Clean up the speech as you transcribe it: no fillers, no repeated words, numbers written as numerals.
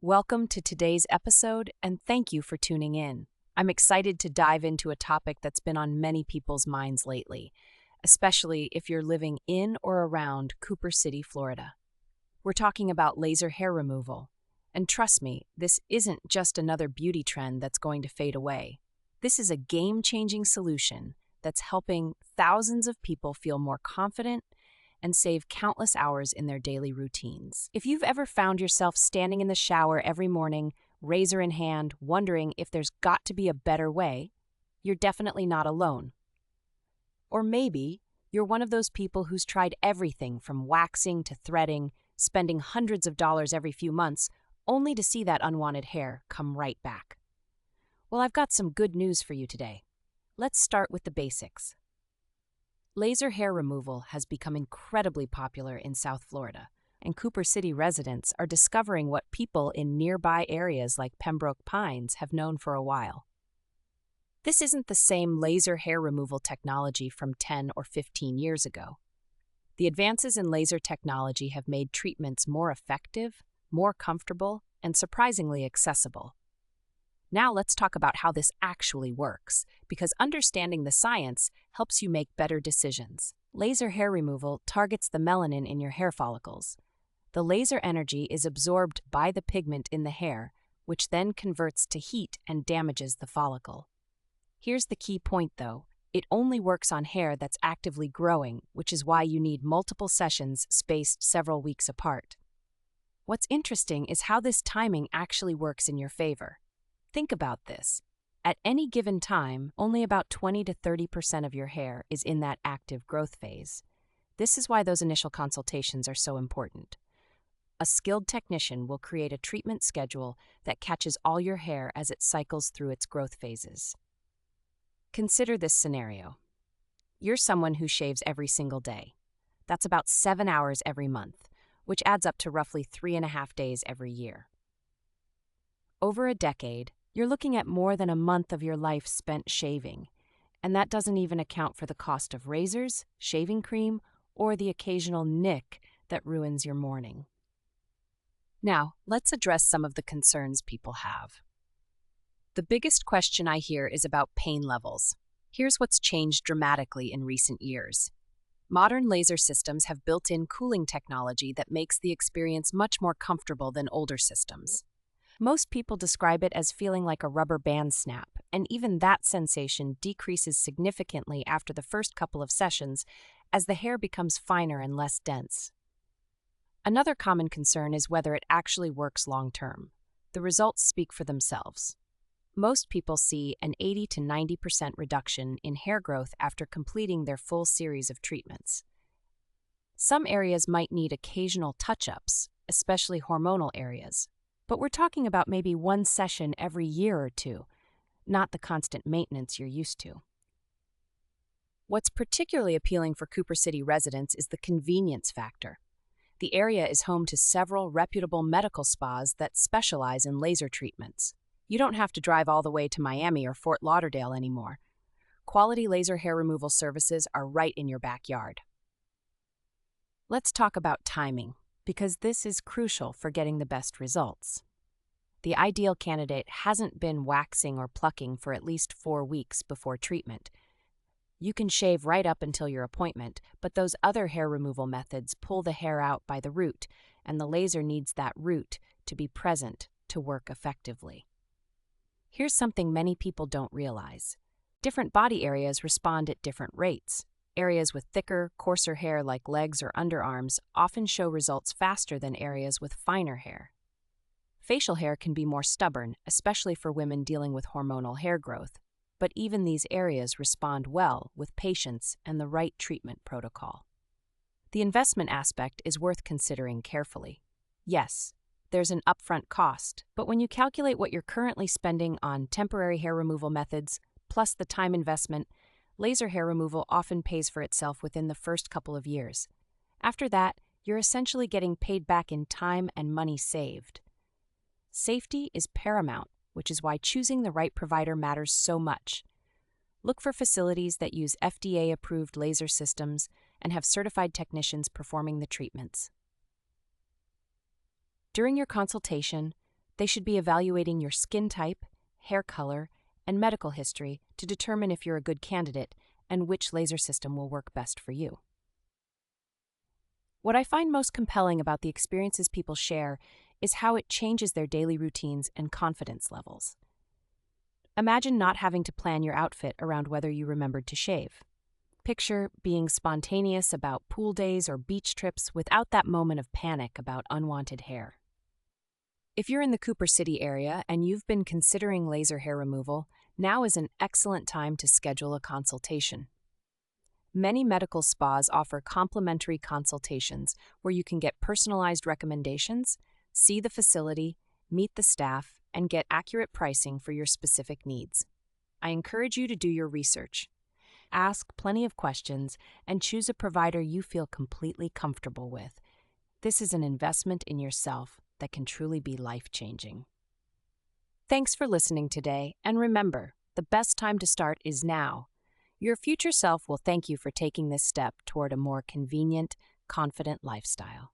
Welcome to today's episode, and thank you for tuning in. I'm excited to dive into a topic that's been on many people's minds lately, especially if you're living in or around Cooper City, Florida. We're talking about laser hair removal. And trust me, this isn't just another beauty trend that's going to fade away. This is a game-changing solution that's helping thousands of people feel more confident and save countless hours in their daily routines. If you've ever found yourself standing in the shower every morning, razor in hand, wondering if there's got to be a better way, you're definitely not alone. Or maybe you're one of those people who's tried everything from waxing to threading, spending hundreds of dollars every few months, only to see that unwanted hair come right back. Well, I've got some good news for you today. Let's start with the basics. Laser hair removal has become incredibly popular in South Florida, and Cooper City residents are discovering what people in nearby areas like Pembroke Pines have known for a while. This isn't the same laser hair removal technology from 10 or 15 years ago. The advances in laser technology have made treatments more effective, more comfortable, and surprisingly accessible. Now let's talk about how this actually works, because understanding the science helps you make better decisions. Laser hair removal targets the melanin in your hair follicles. The laser energy is absorbed by the pigment in the hair, which then converts to heat and damages the follicle. Here's the key point, though. It only works on hair that's actively growing, which is why you need multiple sessions spaced several weeks apart. What's interesting is how this timing actually works in your favor. Think about this. At any given time, only about 20 to 30% of your hair is in that active growth phase. This is why those initial consultations are so important. A skilled technician will create a treatment schedule that catches all your hair as it cycles through its growth phases. Consider this scenario. You're someone who shaves every single day. That's about 7 hours every month, which adds up to roughly 3.5 days every year. Over a decade, you're looking at more than a month of your life spent shaving, and that doesn't even account for the cost of razors, shaving cream, or the occasional nick that ruins your morning. Now, let's address some of the concerns people have. The biggest question I hear is about pain levels. Here's what's changed dramatically in recent years. Modern laser systems have built-in cooling technology that makes the experience much more comfortable than older systems. Most people describe it as feeling like a rubber band snap, and even that sensation decreases significantly after the first couple of sessions as the hair becomes finer and less dense. Another common concern is whether it actually works long-term. The results speak for themselves. Most people see an 80 to 90% reduction in hair growth after completing their full series of treatments. Some areas might need occasional touch-ups, especially hormonal areas. But we're talking about maybe one session every year or two, not the constant maintenance you're used to. What's particularly appealing for Cooper City residents is the convenience factor. The area is home to several reputable medical spas that specialize in laser treatments. You don't have to drive all the way to Miami or Fort Lauderdale anymore. Quality laser hair removal services are right in your backyard. Let's talk about timing, because this is crucial for getting the best results. The ideal candidate hasn't been waxing or plucking for at least 4 weeks before treatment. You can shave right up until your appointment, but those other hair removal methods pull the hair out by the root, and the laser needs that root to be present to work effectively. Here's something many people don't realize. Different body areas respond at different rates. Areas with thicker, coarser hair like legs or underarms often show results faster than areas with finer hair. Facial hair can be more stubborn, especially for women dealing with hormonal hair growth, but even these areas respond well with patience and the right treatment protocol. The investment aspect is worth considering carefully. Yes, there's an upfront cost, but when you calculate what you're currently spending on temporary hair removal methods, plus the time investment, laser hair removal often pays for itself within the first couple of years. After that, you're essentially getting paid back in time and money saved. Safety is paramount, which is why choosing the right provider matters so much. Look for facilities that use FDA-approved laser systems and have certified technicians performing the treatments. During your consultation, They should be evaluating your skin type, hair color, and medical history to determine if you're a good candidate and which laser system will work best for you. What I find most compelling about the experiences people share is how it changes their daily routines and confidence levels. Imagine not having to plan your outfit around whether you remembered to shave. Picture being spontaneous about pool days or beach trips without that moment of panic about unwanted hair. If you're in the Cooper City area and you've been considering laser hair removal, now is an excellent time to schedule a consultation. Many medical spas offer complimentary consultations where you can get personalized recommendations, see the facility, meet the staff, and get accurate pricing for your specific needs. I encourage you to do your research. Ask plenty of questions and choose a provider you feel completely comfortable with. This is an investment in yourself that can truly be life-changing. Thanks for listening today, and remember, the best time to start is now. Your future self will thank you for taking this step toward a more convenient, confident lifestyle.